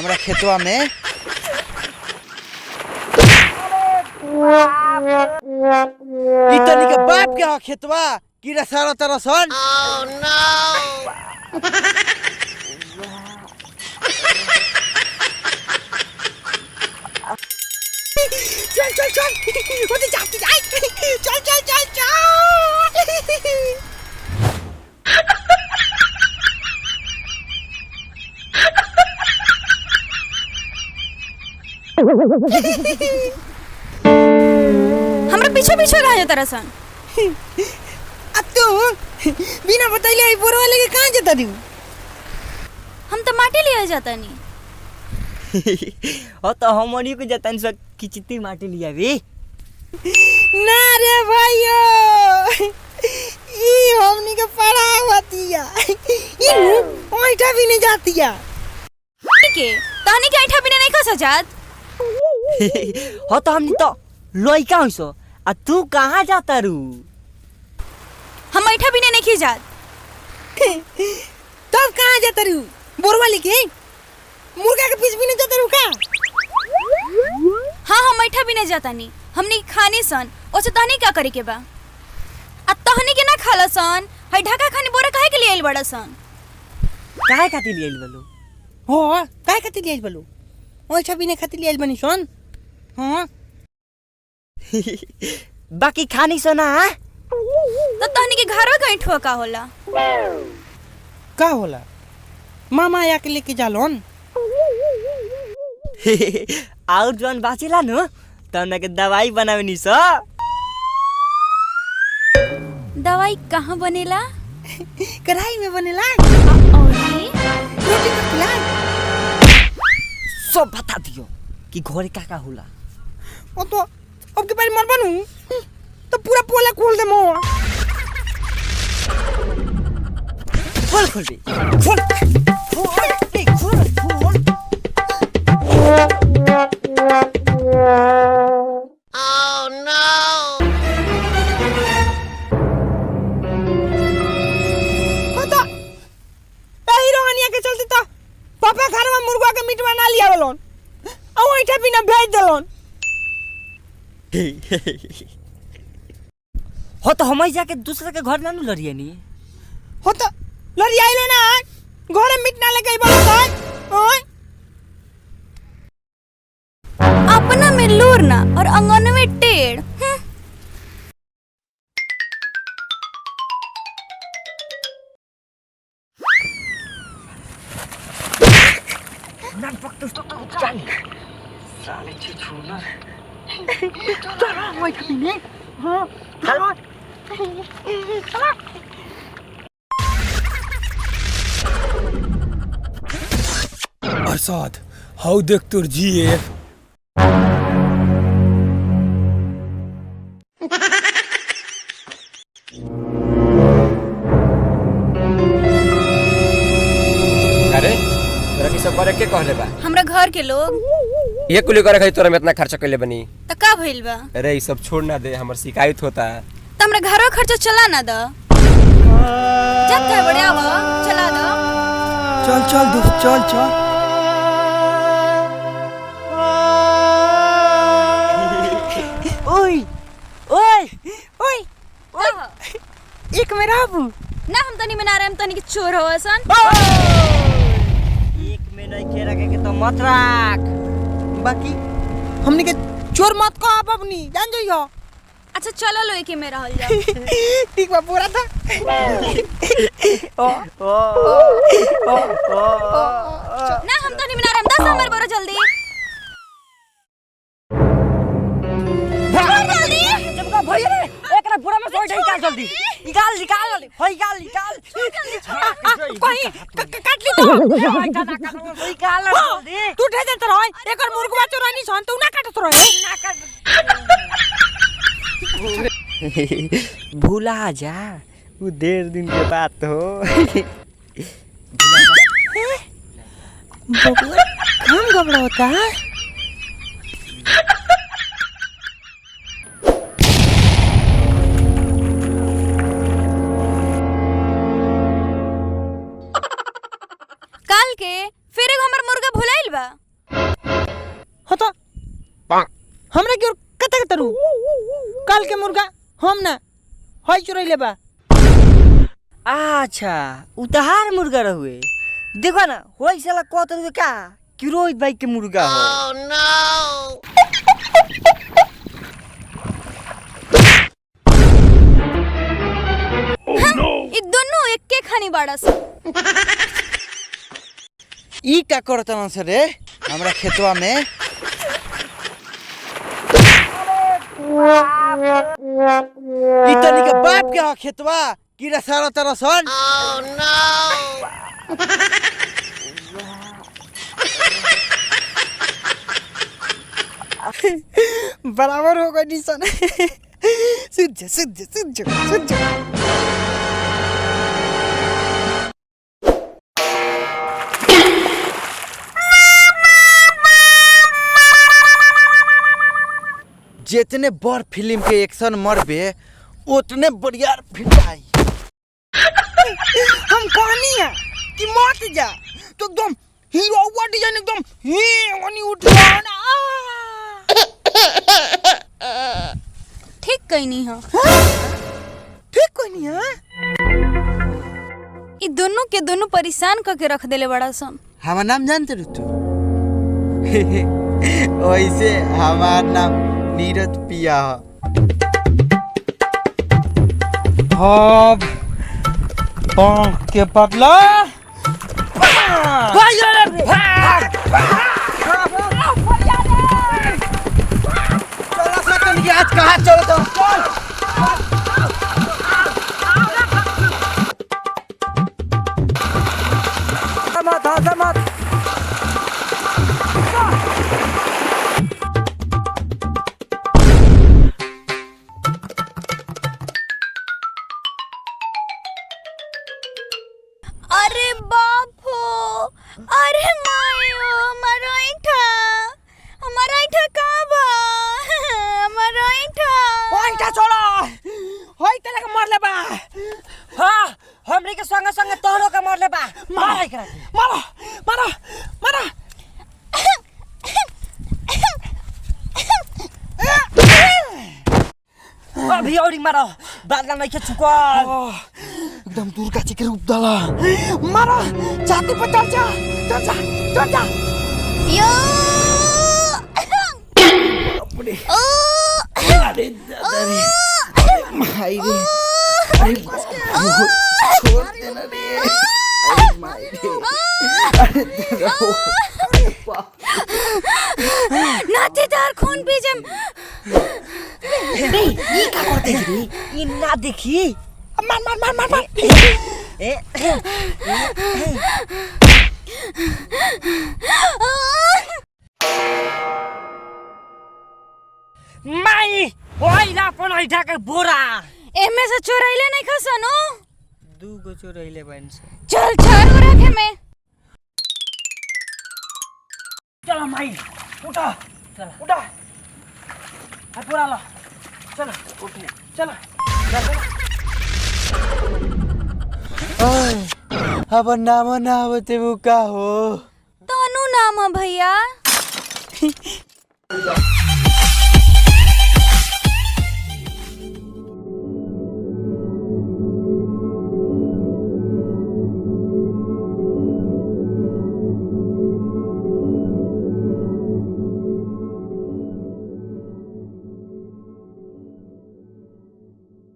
हमरा खेतवा में इतनी के बाप के खेतवा कीड़ा सारा तरह सन। चल चल चल उधर जाती जाए चल चल चल चल हमरा पीछे पीछे रह जाता रसन। अब तू बिना बताइले आई बोरवा लेके कहां जाता दी? हम तो माटी लिए जाता नहीं। और तो हमनी को जतन से किचती माटी लिया भी ना रे भाइयो ई हमनी के पढ़ा होतिया ई ओइठा भी नहीं जातिया के तहनी के ऐठा बिना नहीं खा सजात। हो तो हमनी तो लइका हइसो आ तू कहां जाता रू? हम ऐठा बिना नहीं खी जात। तब कहां जाता रू? बोरवा लेके मुर्गा के पीछ भी नहीं जाता रू का? हाँ हम ऐठा बिना जाता नहीं। हमनी खानी सन ओसे तहनी क्या करे के बा? आ तहनी के ना खाला सन हई ढाका खानी बोरा काहे के लिए आइल बड़ा सन? काहे खातिर लियल बलो? हो काहे खातिर लियल बलो? ओइठा भी नहीं खातिर लियल बनी सन। हां बाकी खानी सोना तो तहनी के घरवा कहीं ठोका होला का होला? मामा आके लेके जालोन। और जोन बाचिला नु तने के दवाई बनावेनी सो। दवाई कहाँ बनेला? कढ़ाई में बनेला। औरी रोटी में खिला सब बता दियो कि घरे का होला। ओ तो अब के बारे मर बनू तो पूरा पोला खोल दे मो। खोल खोल दे खोल खोल दे खोल खोल। Oh no! होता एही रोहनिया के चलते तो पापा घर में मुर्गा के मीट बना लिया बोलन और ओइठा भी ना भेज देलन। हो तो हम जाके दूसरे के घर ना लड़िए नी। होता लड़ी आइलो ना घर में मीट ना लेके बोलन ओए अपना में लूर ना और अंगन में टेढ़। नाम पक्का तो चल साले छुना चलो ओइ खपिने। हां चलो अरसाद हाउ देख तोर जिए अरे तोरा की सब करे के कहले बा? हमरा घर के लोग ये कुली करे खाई तोरा में इतना खर्चा कइले बनी। त का भइल बा? अरे ये सब छोड़ ना दे, हमर शिकायत होता। त हमरा घरवा खर्चा चला ना द। जब कहे बड़े आवा चला द। चल चल दोस्त चल चल। ओए ओए ओए एक मेरा बाबू ना हम तनी में ना रहे हम तनी के चोर हो सन। एक में नहीं खे रखे के तो मत राख। बाकी हमने के चोर मत को आप अपनी जान जाइयो। अच्छा चलो लो एक में रहल जा। ठीक बा पूरा था। ना हम तनी में ना रहे हम 10 नंबर बोलो जल्दी। जल्दी जब का भइए रे एक ना पूरा में सोई निकाल जल्दी। निकाल निकाल होई निकाल निकाल। कहीं काट ली तो निकाल जल्दी। तू ठे देत रह एकर मुर्गवा चोरानी सन तू ना काटत रह। भूला जा वो 1.5 दिन के बात हो। बबुआ काम गबड़ा होता है। काल के फिर एगो हमर मुर्गा भुलाइल बा। हमरा के कता करू काल के मुर्गा हम ना होई चुरैले बा। अच्छा उतार मुर्गा रहुए देखो ना होई साला कहत रहुए का कि रोहित भाई के मुर्गा हो। Oh no! ई दोनों एके खानी बाड़स। ई का करतन से रे हमरा खेतवा में। ई तनी के बाप के ह खेतवा कीड़ा सारा तरह सन। Oh no! बराबर हो गई निशान। सुझ जितने बड़ फिल्म के एक्शन मरबे उतने बढ़िया फिटाई। हम कहनी है कि मत जा तो एकदम हीरो हुआ डिजाइन एकदम ही उठ जाना। ठीक कहनी हो। ठीक कहनी है। ई दोनों के दोनों परेशान करके रख देले बड़ा सन। हमार नाम जानते रह तू? वैसे हमार नाम नीरज पिया अब पंख के पतला आज कहाँ चलो तो मत अरे बापो, अरे मायो, हमारा ऐठा कहाँ बा? हमारा ओइटा छोड़ो होई तले के मरले बा। हां हमरे के संग संग तोहरो के मरले बा। मार एकरा मारो मारो मारो। अभी औरी मारो बादला नहीं के चुकल। एकदम दुर्गा जी के रूप डाला। मारो छाती पर चढ़ जा चढ़ जा चढ़ जा। यो अरे दादा रे माई रे। अरे छोड़ देना रे। अरे माई रे। अरे दादा नातेदार खून पीजम। ये का करते रे? ये ना देखी। मार मार मार मार मार। ए माई ओइ ला अपन ऐठा के बोरा एमे से चोरैले नहीं खसनो। दू गो चोरैले बन से। चल चार गो रखे में। चलो माई उठा चल उठा है पूरा ला चलो उठे चलो अब नाम ना होते वो का हो। तनु नाम है भैया।